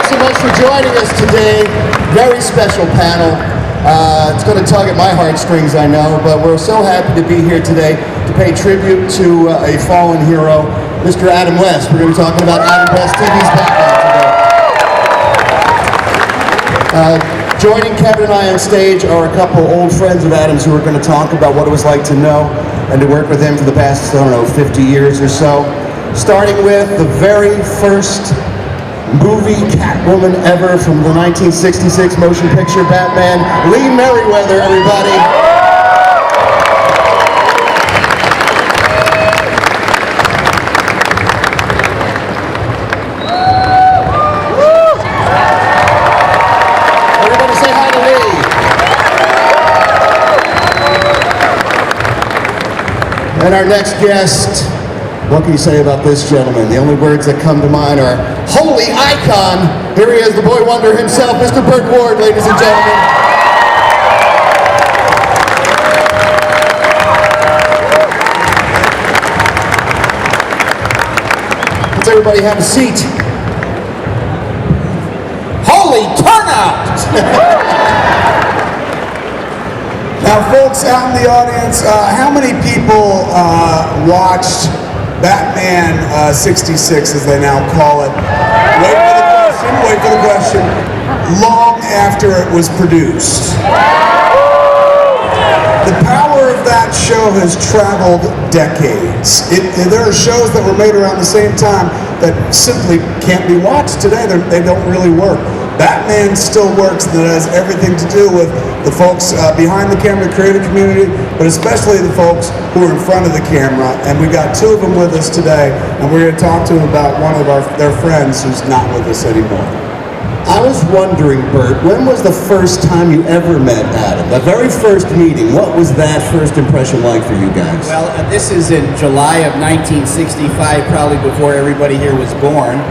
Thanks so much for joining us today. Very special panel. It's going to tug at my heartstrings, I know, but we're so happy to be here today to pay tribute to a fallen hero, Mr. Adam West. We're going to be talking about Adam West TV's Batman today. Joining Kevin and I on stage are a couple old friends of Adam's who are going to talk about what it was like to know and to work with him for the past, 50 years or so. Starting with the very first movie Catwoman ever from the 1966 motion picture Batman, Lee Merriweather, everybody. Everybody say hi to Lee. And our next guest, what can you say about this gentleman? The only words that come to mind are holy icon. Here he is, the boy wonder himself, Mr. Burt Ward, ladies and gentlemen. Let's everybody have a seat. Holy turnout! Now, folks out in the audience, how many people watched Batman 66, as they now call it? Wait for the question. Long after it was produced. The power of that show has traveled decades. There are shows that were made around the same time that simply can't be watched today. They don't really work. Batman still works, and it has everything to do with the folks behind the camera, the creative community, but especially the folks who are in front of the camera. And we've got two of them with us today, and we're going to talk to them about one of their friends who's not with us anymore. I was wondering, Burt, when was the first time you ever met Adam? The very first meeting, what was that first impression like for you guys? Well, this is in July of 1965, probably before everybody here was born.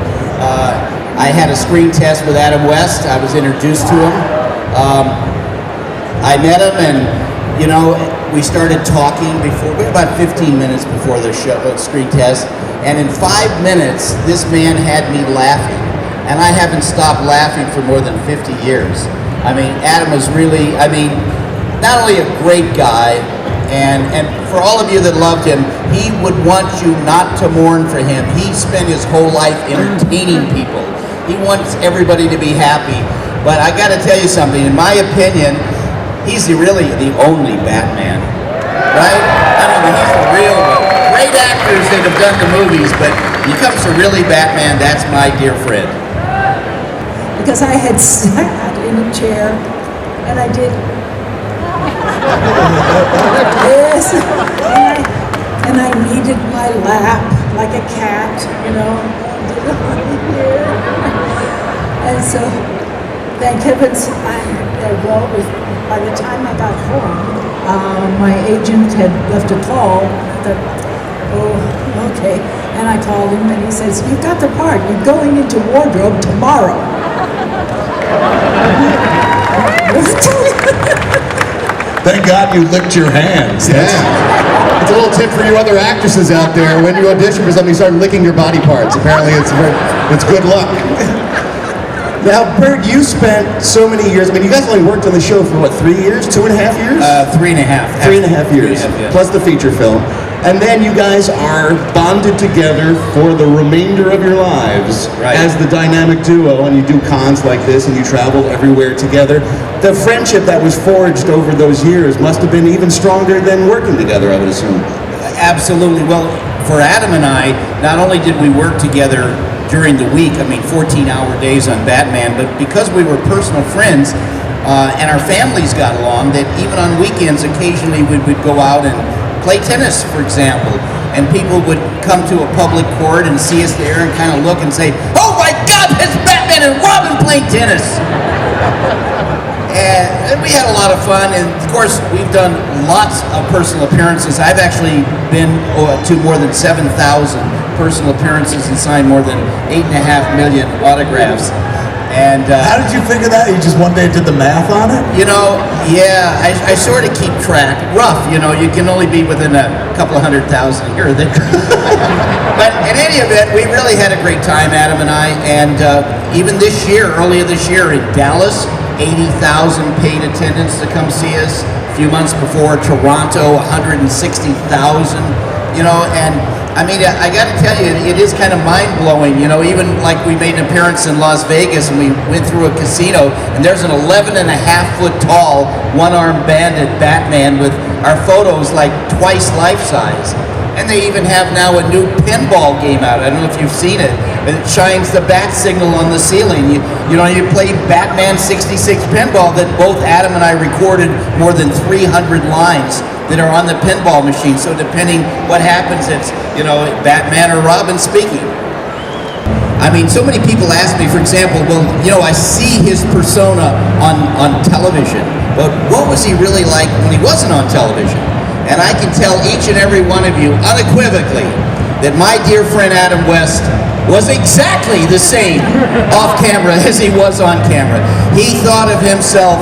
I had a screen test with Adam West. I was introduced to him. I met him, and we started talking about 15 minutes before the screen test. And in 5 minutes, this man had me laughing, and I haven't stopped laughing for more than 50 years. I mean, Adam was really, not only a great guy, and for all of you that loved him, he would want you not to mourn for him. He spent his whole life entertaining people. He wants everybody to be happy. But I got to tell you something. In my opinion, he's really the only Batman, right? He's the real one. Great actors that have done the movies, but when it comes to really Batman, that's my dear friend. Because I had sat in a chair, and I did. Yes, and I needed my lap like a cat, And so, thank heavens, by the time I got home, my agent had left a call. I thought, oh, okay. And I called him, and he says, "You've got the part. You're going into wardrobe tomorrow." Thank God you licked your hands. Yeah. It's a little tip for you other actresses out there. When you audition for something, you start licking your body parts. Apparently it's good luck. Now, Burt, you spent so many years, you guys only worked on the show for what, 3 years? 2.5 years? 3.5. 3.5 years, plus the feature film. And then you guys are bonded together for the remainder of your lives as the dynamic duo, and you do cons like this, and you travel everywhere together. The friendship that was forged over those years must have been even stronger than working together, I would assume. Absolutely. Well, for Adam and I, not only did we work together during the week, 14-hour days on Batman, but because we were personal friends, and our families got along, that even on weekends, occasionally we would go out and play tennis, for example, and people would come to a public court and see us there and kind of look and say, "Oh my God, it's Batman and Robin playing tennis!" And we had a lot of fun, and of course, we've done lots of personal appearances. I've actually been to more than 7,000 personal appearances and signed more than 8.5 million autographs. And How did you figure that? You just one day did the math on it? you know, yeah, I sort of keep track. Rough, you know, you can only be within a couple of 100,000 here or there. But in any event, we really had a great time, Adam and I. And even this year, earlier this year in Dallas, 80,000 paid attendance to come see us. A few months before, Toronto, 160,000. You know, and I mean, I got to tell you, it is kind of mind-blowing. You know, even like we made an appearance in Las Vegas and we went through a casino and there's an 11.5-foot tall, one-armed bandit Batman with our photos like twice life-size. And they even have now a new pinball game out. I don't know if you've seen it, but it shines the bat signal on the ceiling. You know, you play Batman 66 pinball that both Adam and I recorded more than 300 lines that are on the pinball machine. So depending what happens, it's, you know, Batman or Robin speaking. I mean, so many people ask me, for example, well, you know, I see his persona on television, but what was he really like when he wasn't on television? And I can tell each and every one of you unequivocally that my dear friend Adam West was exactly the same off camera as he was on camera. He thought of himself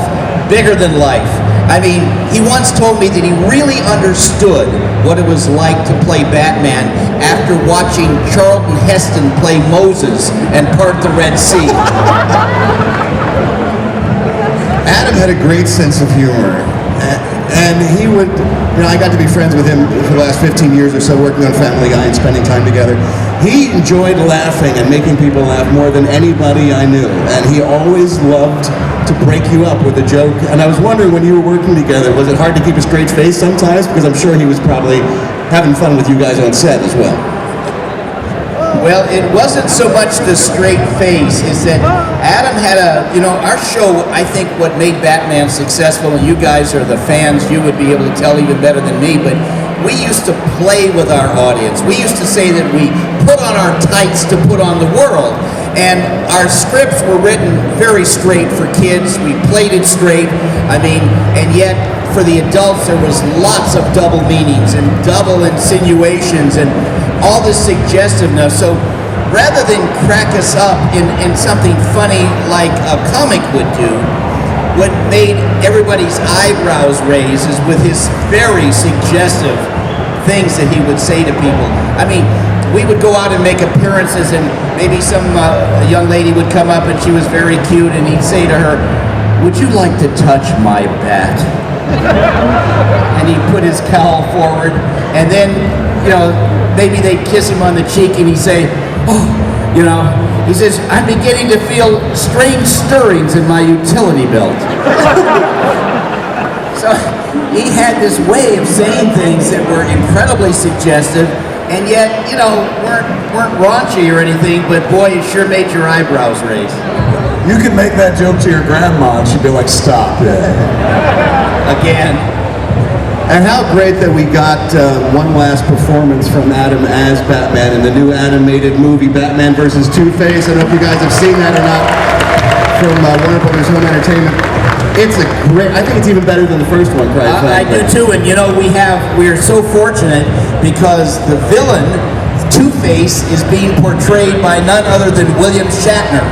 bigger than life. I mean, he once told me that he really understood what it was like to play Batman after watching Charlton Heston play Moses and part the Red Sea. Adam had a great sense of humor. And he would, you know, I got to be friends with him for the last 15 years or so, working on Family Guy and spending time together. He enjoyed laughing and making people laugh more than anybody I knew. And he always loved to break you up with a joke. And I was wondering, when you were working together, was it hard to keep a straight face sometimes? Because I'm sure he was probably having fun with you guys on set as well. Well, it wasn't so much the straight face, is that Adam had you know, our show, I think what made Batman successful, and you guys are the fans, you would be able to tell even better than me, but we used to play with our audience. We used to say that we put on our tights to put on the world. And our scripts were written very straight for kids. We played it straight. I mean, and yet for the adults there was lots of double meanings and double insinuations and all this suggestiveness. So rather than crack us up in something funny like a comic would do, what made everybody's eyebrows raise is with his very suggestive things that he would say to people. I mean, we would go out and make appearances and maybe some young lady would come up and she was very cute and he'd say to her, "Would you like to touch my bat?" And he'd put his cowl forward and then, you know, maybe they'd kiss him on the cheek and he'd say, "Oh," you know, he says, "I'm beginning to feel strange stirrings in my utility belt." So he had this way of saying things that were incredibly suggestive and yet, you know, weren't raunchy or anything, but boy, it sure made your eyebrows raise. You could make that joke to your grandma and she'd be like, "Stop it." Again. And how great that we got one last performance from Adam as Batman in the new animated movie Batman vs. Two-Face. I don't know if you guys have seen that or not, from Warner Brothers Home Entertainment. It's a great, I think it's even better than the first one, quite I frankly. do too, and you know, we are so fortunate because the villain, Two-Face, is being portrayed by none other than William Shatner.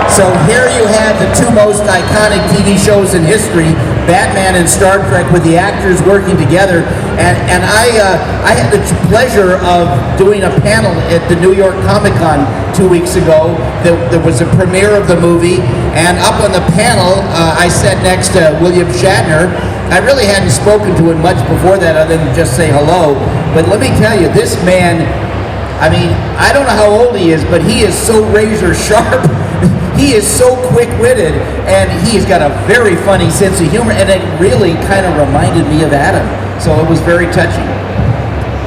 So here you have the two most iconic TV shows in history, Batman and Star Trek, with the actors working together. And I had the pleasure of doing a panel at the New York Comic Con 2 weeks ago. There was a premiere of the movie, and up on the panel, I sat next to William Shatner. I really hadn't spoken to him much before that other than just say hello. But let me tell you, this man, I mean, I don't know how old he is, but he is so razor sharp. He is so quick-witted, and he's got a very funny sense of humor, and it really kind of reminded me of Adam. So it was very touching.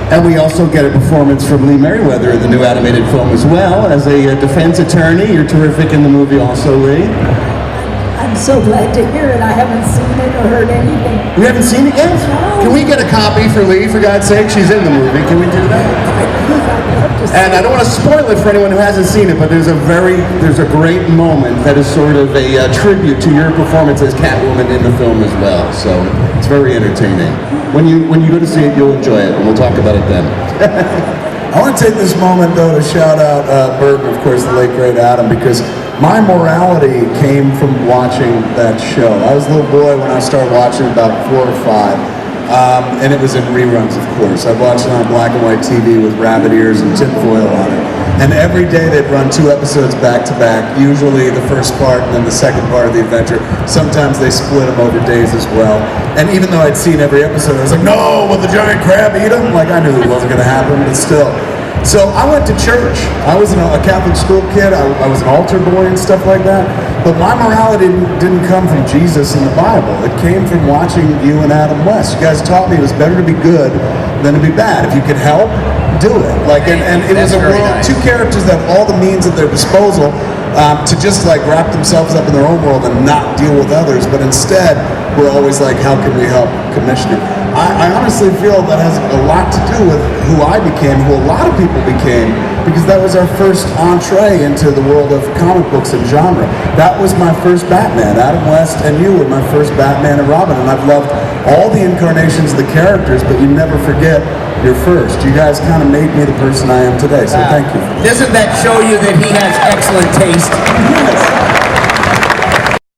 And we also get a performance from Lee Merriweather in the new animated film as well, as a defense attorney. You're terrific in the movie also, Lee. I'm so glad to hear it. I haven't seen it or heard anything. You haven't seen it yet? No. Can we get a copy for Lee, for God's sake? She's in the movie. Can we do that? And I don't want to spoil it for anyone who hasn't seen it, but there's a great moment that is sort of a tribute to your performance as Catwoman in the film as well. So it's very entertaining. When you go to see it, you'll enjoy it, and we'll talk about it then. I want to take this moment, though, to shout out Burton, of course, the late, great Adam, because my morality came from watching that show. I was a little boy when I started watching, about 4 or 5, and it was in reruns, of course. I watched it on black and white TV with rabbit ears and tinfoil on it. And every day they'd run 2 episodes back to back, usually the first part and then the second part of the adventure. Sometimes they split them over days as well. And even though I'd seen every episode, I was like, no, will the giant crab eat him? Like, I knew it wasn't going to happen, but still. So I went to church. I was a Catholic school kid. I was an altar boy and stuff like that. But my morality didn't come from Jesus and the Bible. It came from watching you and Adam West. You guys taught me it was better to be good than to be bad. If you could help, do it. Like, and it was a world, nice. 2 characters that have all the means at their disposal to just like wrap themselves up in their own world and not deal with others. But instead, we're always like, how can we help Commissioner? I honestly feel that has a lot to do with who I became, who a lot of people became, because that was our first entree into the world of comic books and genre. That was my first Batman. Adam West and you were my first Batman and Robin, and I've loved all the incarnations of the characters, but you never forget your first. You guys kind of made me the person I am today, so thank you. Doesn't that show you that he has excellent taste? Yes.